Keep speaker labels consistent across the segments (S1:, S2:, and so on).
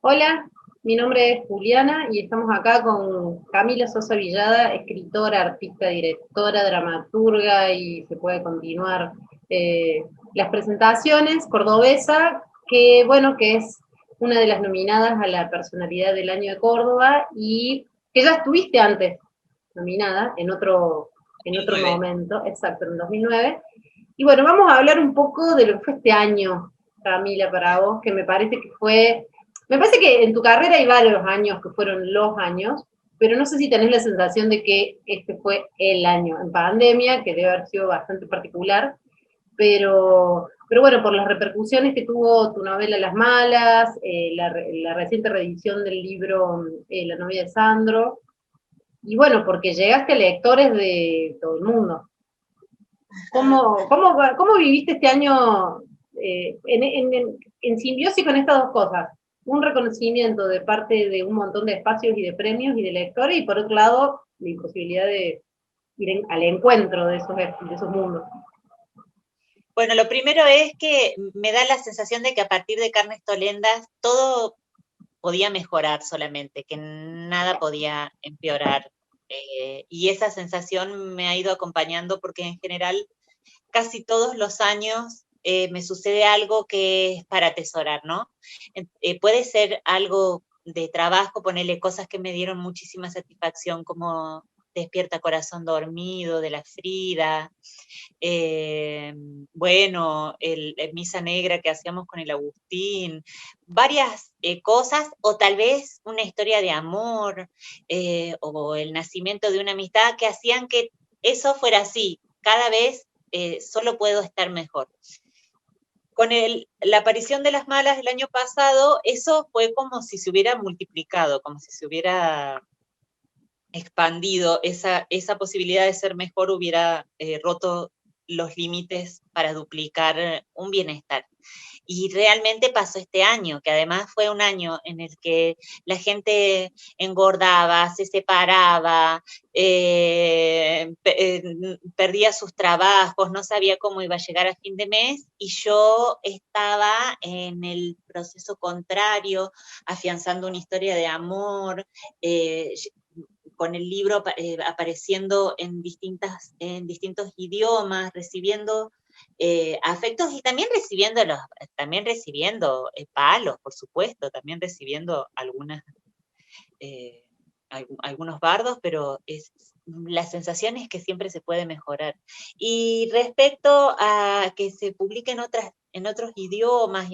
S1: Hola, mi nombre es Juliana y estamos acá con Camila Sosa Villada, escritora, artista, directora, dramaturga y se puede continuar las presentaciones, cordobesa, que bueno, que es una de las nominadas a la personalidad del año de Córdoba y que ya estuviste antes nominada en otro
S2: 2009.
S1: momento, exacto, en el 2009. Y bueno, vamos a hablar un poco de lo que fue este año, Camila, para vos, que me parece que en tu carrera hay varios años que fueron los años, pero no sé si tenés la sensación de que este fue el año en pandemia, que debe haber sido bastante particular, pero bueno, por las repercusiones que tuvo tu novela Las Malas, la reciente reedición del libro La novia de Sandro, y bueno, porque llegaste a lectores de todo el mundo. ¿Cómo viviste este año en simbiosis con estas dos cosas? Un reconocimiento de parte de un montón de espacios y de premios y de lectores, y por otro lado, la imposibilidad de al encuentro de esos mundos.
S2: Bueno, lo primero es que me da la sensación de que a partir de Carnes Tolendas todo podía mejorar solamente, que nada podía empeorar. Y esa sensación me ha ido acompañando porque en general casi todos los años me sucede algo que es para atesorar, ¿no? Puede ser algo de trabajo, ponerle cosas que me dieron muchísima satisfacción, como Despierta Corazón Dormido, de la Frida, eh, bueno, Misa Negra que hacíamos con el Agustín, varias cosas, o tal vez una historia de amor, o el nacimiento de una amistad que hacían que eso fuera así, cada vez solo puedo estar mejor. Con la aparición de Las Malas el año pasado, eso fue como si se hubiera multiplicado, como si se hubiera expandido, esa posibilidad de ser mejor hubiera roto los límites para duplicar un bienestar. Y realmente pasó este año, que además fue un año en el que la gente engordaba, se separaba, perdía sus trabajos, no sabía cómo iba a llegar a fin de mes, y yo estaba en el proceso contrario, afianzando una historia de amor, con el libro apareciendo en distintos idiomas, recibiendo afectos y también recibiendo palos, por supuesto, también recibiendo eh, algunos bardos, pero la sensación es que siempre se puede mejorar. Y respecto a que se publique en otros idiomas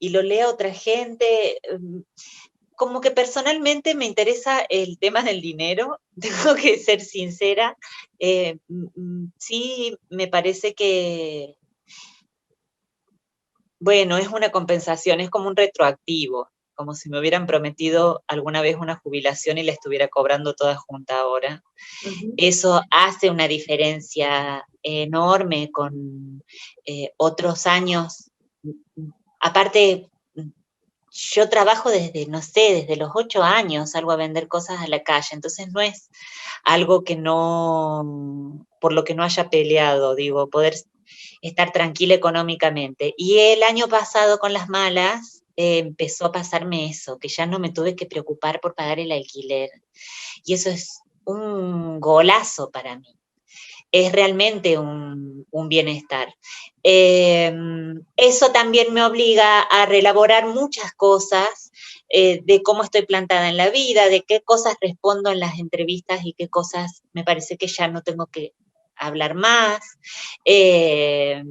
S2: y lo lea otra gente, como que personalmente me interesa el tema del dinero, tengo que ser sincera. Sí, me parece que, bueno, es una compensación, es como un retroactivo, como si me hubieran prometido alguna vez una jubilación y la estuviera cobrando toda junta ahora.
S1: Uh -huh.
S2: Eso hace una diferencia enorme con otros años. Aparte, yo trabajo desde, no sé, desde los 8 años, salgo a vender cosas a la calle, entonces no es algo que no, por lo que no haya peleado, digo, poder estar tranquila económicamente. Y el año pasado con Las Malas empezó a pasarme eso, que ya no me tuve que preocupar por pagar el alquiler. Y eso es un golazo para mí, es realmente un bienestar. Eso también me obliga a reelaborar muchas cosas de cómo estoy plantada en la vida, de qué cosas respondo en las entrevistas y qué cosas me parece que ya no tengo que hablar más. Eh,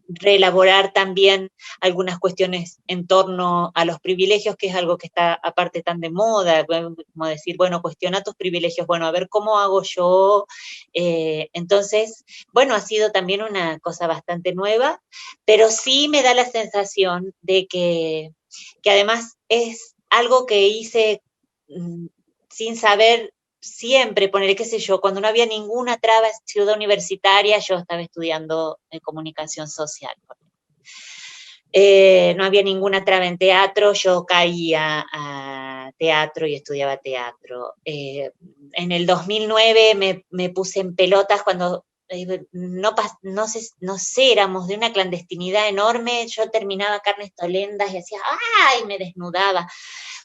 S2: Reelaborar también algunas cuestiones en torno a los privilegios, que es algo que está aparte tan de moda, como decir, bueno, cuestiona tus privilegios, bueno, a ver cómo hago yo. Entonces, bueno, ha sido también una cosa bastante nueva, pero sí me da la sensación de que además es algo que hice sin saber siempre, poner, qué sé yo, cuando no había ninguna traba en Ciudad Universitaria, yo estaba estudiando comunicación social. No había ninguna traba en teatro, yo caía a teatro y estudiaba teatro. En el 2009 me puse en pelotas cuando no sé, éramos de una clandestinidad enorme, yo terminaba Carnes Tolendas y hacía, ¡ay!, me desnudaba.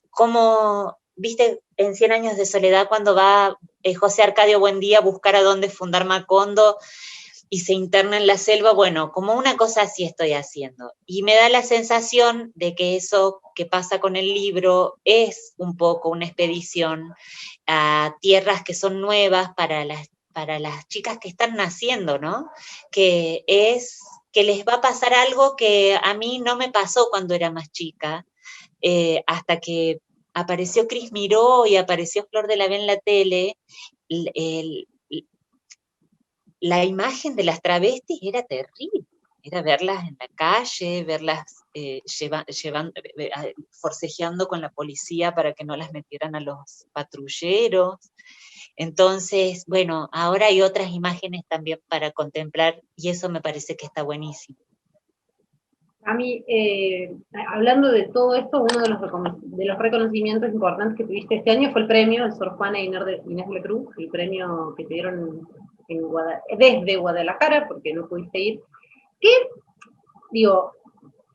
S2: Como, viste, en 100 años de soledad, cuando va José Arcadio Buendía a buscar a dónde fundar Macondo, y se interna en la selva, bueno, como una cosa así estoy haciendo. Y me da la sensación de que eso que pasa con el libro es un poco una expedición a tierras que son nuevas para las chicas que están naciendo, ¿no? Que es que les va a pasar algo que a mí no me pasó cuando era más chica, hasta que apareció Cris Miró y apareció Flor de la B en la tele. el, la imagen de las travestis era terrible, era verlas en la calle, verlas forcejeando con la policía para que no las metieran a los patrulleros. Entonces, bueno, ahora hay otras imágenes también para contemplar y eso me parece que está buenísimo.
S1: A mí, hablando de todo esto, uno de los reconocimientos importantes que tuviste este año fue el premio, el Sor Juana Inés de la Cruz, el premio que te dieron desde Guadalajara, porque no pudiste ir. ¿Qué, digo,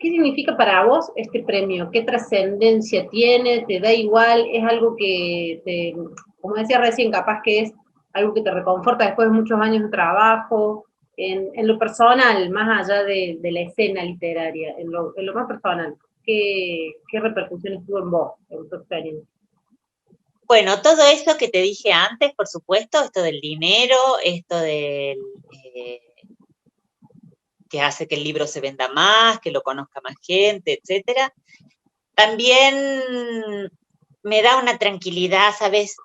S1: qué significa para vos este premio? ¿Qué trascendencia tiene? ¿Te da igual? ¿Es algo que como decía recién, capaz que es algo que te reconforta después de muchos años de trabajo? En lo personal, más allá de la escena literaria, en lo más personal, ¿qué repercusiones tuvo en vos, en tu experiencia?
S2: Bueno, todo eso que te dije antes, por supuesto, esto del dinero, esto del que hace que el libro se venda más, que lo conozca más gente, etcétera. También me da una tranquilidad, ¿sabes?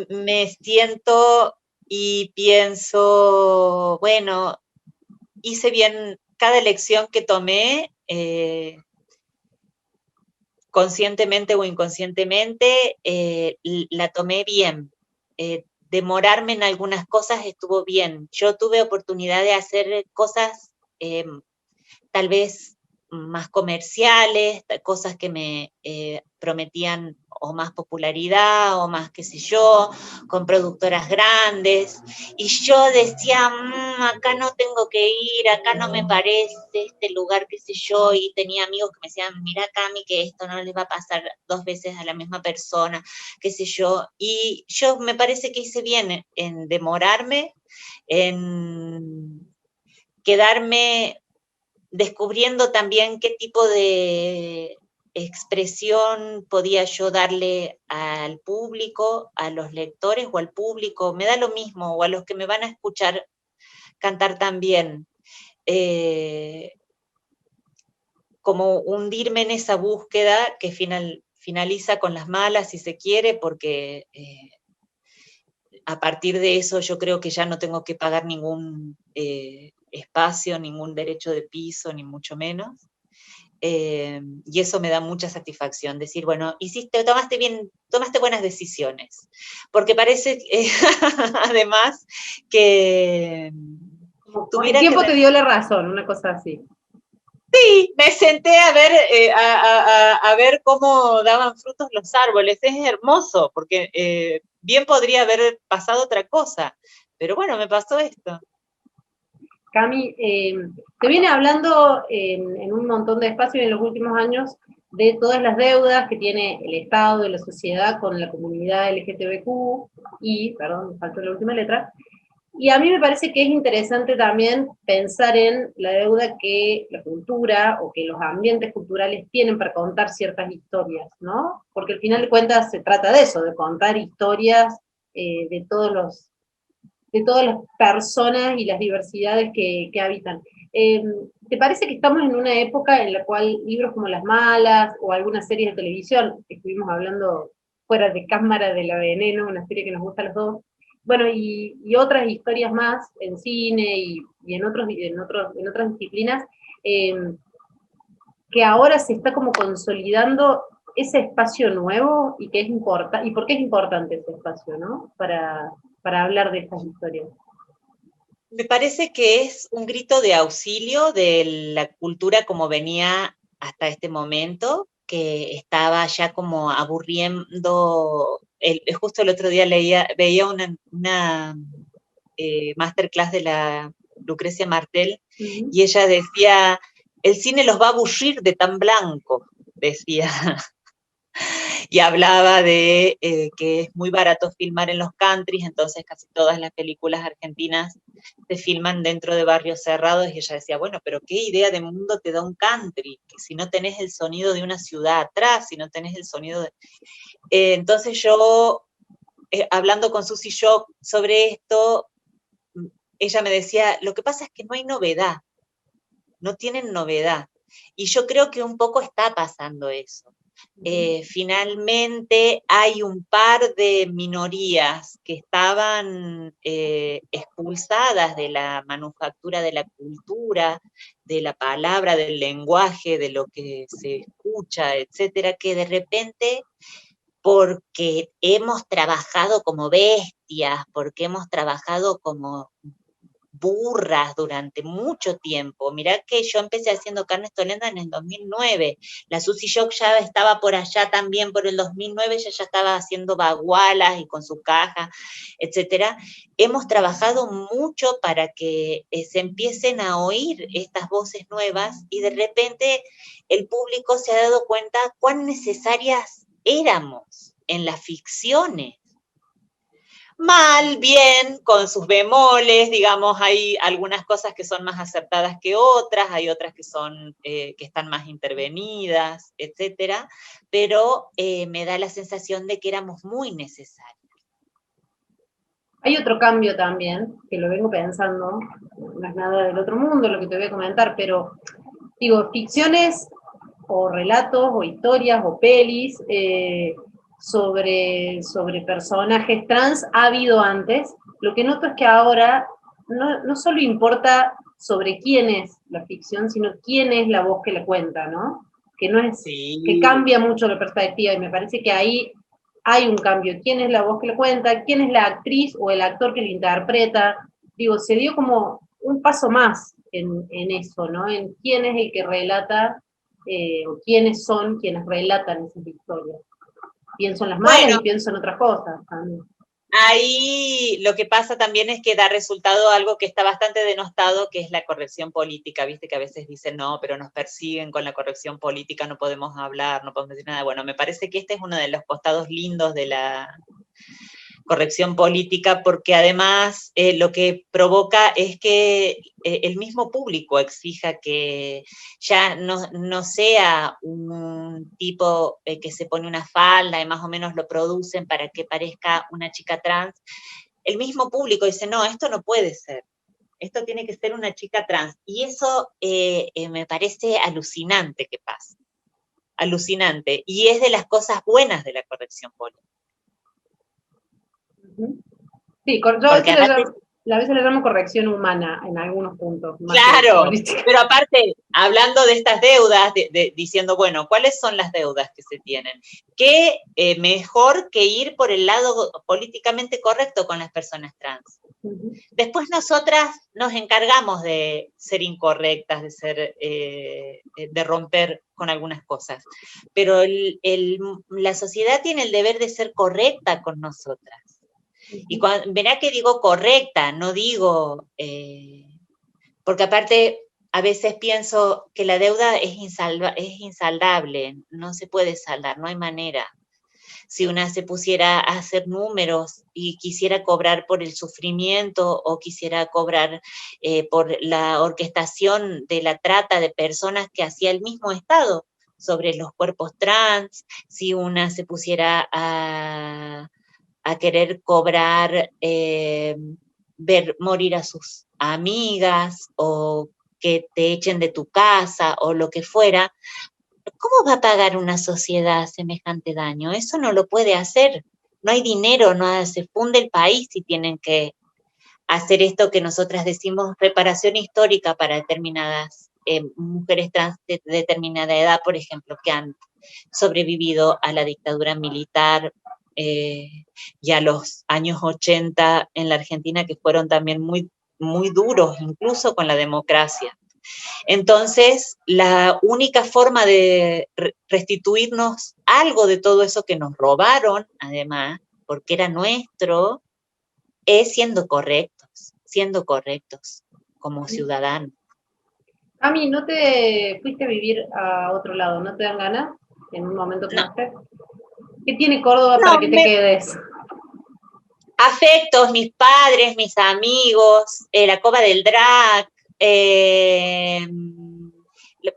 S2: Me siento y pienso, bueno, hice bien cada elección que tomé, conscientemente o inconscientemente, la tomé bien. Demorarme en algunas cosas estuvo bien. Yo tuve oportunidad de hacer cosas tal vez más comerciales, cosas que me prometían o más popularidad o más qué sé yo, con productoras grandes, y yo decía, acá no tengo que ir, acá no me parece este lugar, qué sé yo, y tenía amigos que me decían, mira Cami, que esto no les va a pasar 2 veces a la misma persona, qué sé yo, y yo me parece que hice bien en demorarme, en quedarme descubriendo también qué tipo de expresión podía yo darle al público, a los lectores o al público, me da lo mismo, o a los que me van a escuchar cantar también. Como hundirme en esa búsqueda que finaliza con las malas, si se quiere, porque a partir de eso yo creo que ya no tengo que pagar ningún espacio, ningún derecho de piso, ni mucho menos. Y eso me da mucha satisfacción, decir, bueno, tomaste buenas decisiones, porque parece, además, que
S1: El
S2: tuviera que...
S1: tiempo te dio la razón, una cosa así.
S2: Sí, me senté a ver, a ver cómo daban frutos los árboles, es hermoso, porque bien podría haber pasado otra cosa, pero bueno, me pasó esto.
S1: Cami, te viene hablando en un montón de espacios en los últimos años de todas las deudas que tiene el Estado y la sociedad con la comunidad LGTBQ y, perdón, me faltó la última letra, y a mí me parece que es interesante también pensar en la deuda que la cultura o que los ambientes culturales tienen para contar ciertas historias, ¿no? Porque al final de cuentas se trata de eso, de contar historias de todas las personas y las diversidades que habitan. ¿Te parece que estamos en una época en la cual libros como Las Malas o algunas series de televisión, que estuvimos hablando fuera de cámara de La Veneno, una serie que nos gusta a los dos, bueno, y otras historias más en cine y en otras disciplinas, eh, que ahora se está como consolidando ese espacio nuevo y que es importante, y por qué es importante ese espacio, ¿no? Para hablar de estas historias.
S2: Me parece que es un grito de auxilio de la cultura como venía hasta este momento, que estaba ya como aburriendo. Justo el otro día veía una masterclass de la Lucrecia Martel, y ella decía, el cine los va a aburrir de tan blanco, decía. Y hablaba de que es muy barato filmar en los countries, entonces casi todas las películas argentinas se filman dentro de barrios cerrados, y ella decía, bueno, pero ¿qué idea de mundo te da un country? Que si no tenés el sonido de una ciudad atrás, si no tenés el sonido de... entonces yo, hablando con Susi Shock sobre esto, ella me decía, lo que pasa es que no hay novedad, no tienen novedad. Y yo creo que un poco está pasando eso. Finalmente hay un par de minorías que estaban expulsadas de la manufactura de la cultura, de la palabra, del lenguaje, de lo que se escucha, etcétera, que de repente, porque hemos trabajado como bestias, porque hemos trabajado como burras durante mucho tiempo. Mirá que yo empecé haciendo carnes tolendas en el 2009. La Susi Shock ya estaba por allá también por el 2009, ella ya estaba haciendo bagualas y con su caja, etcétera. Hemos trabajado mucho para que se empiecen a oír estas voces nuevas, y de repente el público se ha dado cuenta cuán necesarias éramos en las ficciones. Mal, bien, con sus bemoles, digamos, hay algunas cosas que son más acertadas que otras, hay otras que son, que están más intervenidas, etcétera, pero me da la sensación de que éramos muy necesarios.
S1: Hay otro cambio también, que lo vengo pensando, no es nada del otro mundo lo que te voy a comentar, pero digo, ficciones o relatos o historias o pelis sobre personajes trans ha habido antes. Lo que noto es que ahora no solo importa sobre quién es la ficción, sino quién es la voz que la cuenta, ¿no? Que no es,
S2: sí.
S1: que cambia mucho la perspectiva, y me parece que ahí hay un cambio. ¿Quién es la voz que la cuenta? ¿Quién es la actriz o el actor que la interpreta? Digo, se dio como un paso más en eso, ¿no? En quién es el que relata, o quiénes son quienes relatan esas historias. Pienso en las malas y pienso en otras cosas también.
S2: Ahí lo que pasa también es que da resultado algo que está bastante denostado, que es la corrección política. Viste que a veces dicen, no, pero nos persiguen con la corrección política, no podemos hablar, no podemos decir nada. Bueno, me parece que este es uno de los costados lindos de la corrección política, porque además lo que provoca es que el mismo público exija que ya no sea un tipo que se pone una falda y más o menos lo producen para que parezca una chica trans. El mismo público dice, no, esto no puede ser, esto tiene que ser una chica trans. Y eso me parece alucinante que pasa, alucinante. Y es de las cosas buenas de la corrección política.
S1: Sí, yo a veces le llamo corrección humana en algunos puntos.
S2: Claro, pero aparte, hablando de estas deudas, diciendo, bueno, ¿cuáles son las deudas que se tienen? ¿Qué mejor que ir por el lado políticamente correcto con las personas trans? Después nosotras nos encargamos de ser incorrectas, de romper con algunas cosas, pero la sociedad tiene el deber de ser correcta con nosotras. Y verá que digo correcta, no digo, porque aparte a veces pienso que la deuda es insaldable, no se puede saldar, no hay manera. Si una se pusiera a hacer números y quisiera cobrar por el sufrimiento o quisiera cobrar por la orquestación de la trata de personas que hacía el mismo Estado sobre los cuerpos trans, si una se pusiera a querer cobrar, ver morir a sus amigas o que te echen de tu casa o lo que fuera, ¿cómo va a pagar una sociedad semejante daño? Eso no lo puede hacer. No hay dinero, no se funde el país si tienen que hacer esto que nosotras decimos reparación histórica para determinadas mujeres trans de determinada edad, por ejemplo, que han sobrevivido a la dictadura militar y a los años 80 en la Argentina, que fueron también muy, muy duros, incluso con la democracia. Entonces, la única forma de restituirnos algo de todo eso que nos robaron, además, porque era nuestro, es siendo correctos. siendo correctos como ciudadanos.
S1: Cami, ¿no te fuiste a vivir a otro lado? ¿No te dan ganas en un momento como
S2: No,
S1: este? ¿Qué tiene Córdoba para
S2: no,
S1: que te quedes?
S2: afectos, mis padres, mis amigos, la Cova del Drac,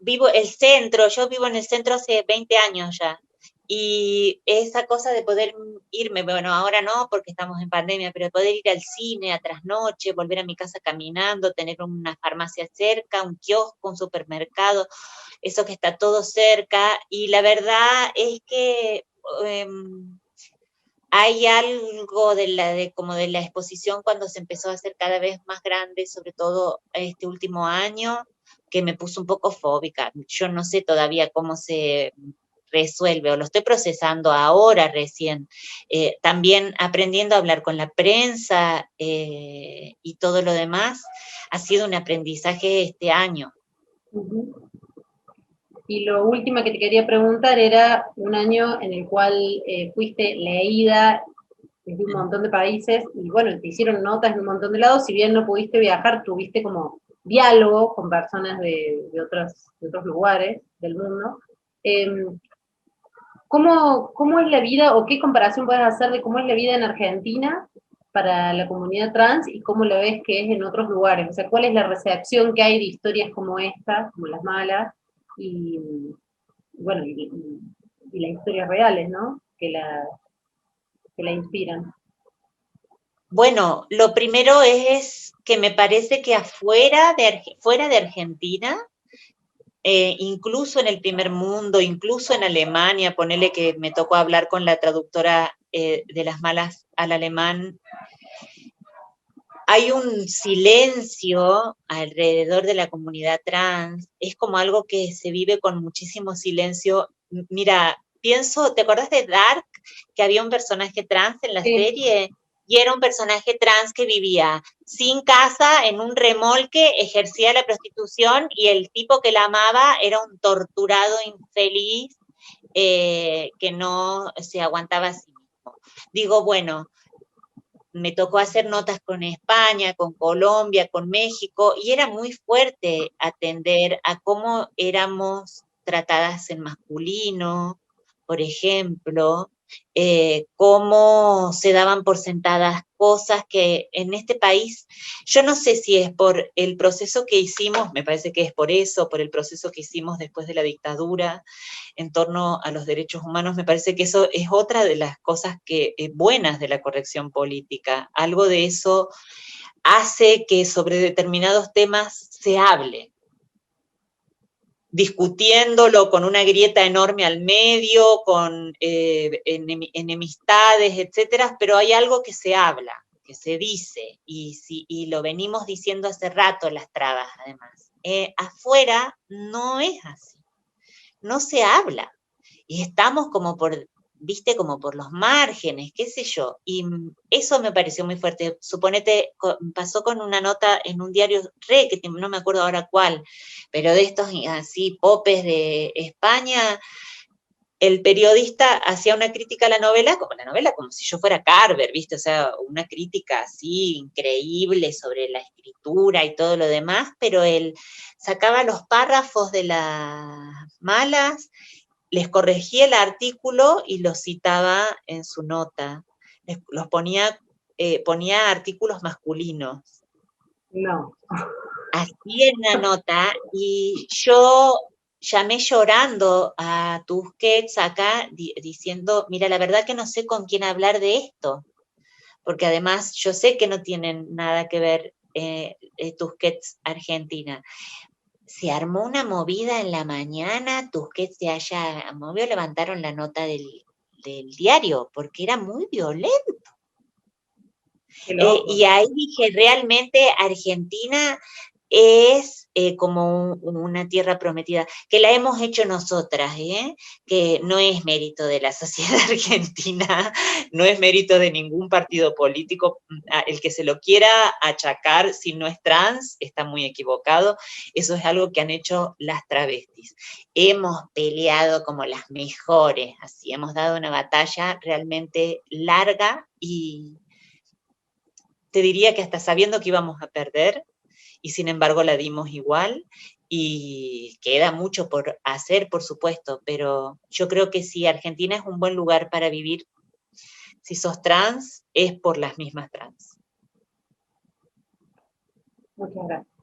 S2: vivo el centro, yo vivo en el centro hace 20 años ya. Y esa cosa de poder irme, bueno, ahora no porque estamos en pandemia, pero poder ir al cine a trasnoche, volver a mi casa caminando, tener una farmacia cerca, un kiosco, un supermercado, eso que está todo cerca. Y la verdad es que hay algo como de la exposición cuando se empezó a hacer cada vez más grande, sobre todo este último año, que me puso un poco fóbica. Yo no sé todavía cómo se resuelve, o lo estoy procesando ahora recién. También aprendiendo a hablar con la prensa y todo lo demás, ha sido un aprendizaje este año.
S1: Uh-huh. Y lo último que te quería preguntar era un año en el cual fuiste leída desde un montón de países y bueno, te hicieron notas en un montón de lados, si bien no pudiste viajar, tuviste como diálogo con personas de otros lugares del mundo. Eh, ¿Cómo es la vida o qué comparación puedes hacer de cómo es la vida en Argentina para la comunidad trans y cómo lo ves que es en otros lugares? O sea, ¿cuál es la recepción que hay de historias como esta, como las malas, y bueno, y las historias reales, ¿no? Que la inspiran.
S2: Bueno, lo primero es que me parece que fuera de Argentina, incluso en el primer mundo, incluso en Alemania, ponele que me tocó hablar con la traductora de las malas al alemán, hay un silencio alrededor de la comunidad trans, es como algo que se vive con muchísimo silencio. Mira, pienso, ¿te acordás de Dark? Que había un personaje trans en la
S1: Sí.
S2: serie, y era un personaje trans que vivía sin casa, en un remolque, ejercía la prostitución, y el tipo que la amaba era un torturado infeliz que no se aguantaba a sí mismo. Digo, bueno, me tocó hacer notas con España, con Colombia, con México, y era muy fuerte atender a cómo éramos tratadas en masculino, por ejemplo, cómo se daban por sentadas cosas que en este país, yo no sé si es por el proceso que hicimos, me parece que es por eso, por el proceso que hicimos después de la dictadura, en torno a los derechos humanos, me parece que eso es otra de las cosas buenas de la corrección política. Algo de eso hace que sobre determinados temas se hable, discutiéndolo con una grieta enorme al medio, con enemistades, etcétera, pero hay algo que se habla, que se dice, y lo venimos diciendo hace rato las trabas, además. Afuera no es así, no se habla. Y estamos viste, como por los márgenes, qué sé yo, y eso me pareció muy fuerte. Suponete, pasó con una nota en un diario que no me acuerdo ahora cuál, pero de estos así popes de España, el periodista hacía una crítica a la novela como si yo fuera Carver, ¿viste? O sea, una crítica así increíble sobre la escritura y todo lo demás, pero él sacaba los párrafos de las malas, les corregía el artículo y los citaba en su nota. Los ponía artículos masculinos.
S1: No.
S2: Así en la nota, y yo llamé llorando a Tusquets acá diciendo, mira, la verdad que no sé con quién hablar de esto, porque además yo sé que no tienen nada que ver Tusquets Argentina. Se armó una movida en la mañana, Tusquets se haya movido, levantaron la nota del diario, porque era muy violento.
S1: Qué loco.
S2: Y ahí dije, realmente Argentina es como una tierra prometida, que la hemos hecho nosotras, que no es mérito de la sociedad argentina, no es mérito de ningún partido político, el que se lo quiera achacar si no es trans está muy equivocado, eso es algo que han hecho las travestis. Hemos peleado como las mejores, así, hemos dado una batalla realmente larga y te diría que hasta sabiendo que íbamos a perder, y sin embargo la dimos igual, y queda mucho por hacer, por supuesto, pero yo creo que si Argentina es un buen lugar para vivir, si sos trans, es por las mismas trans.
S1: Muchas gracias.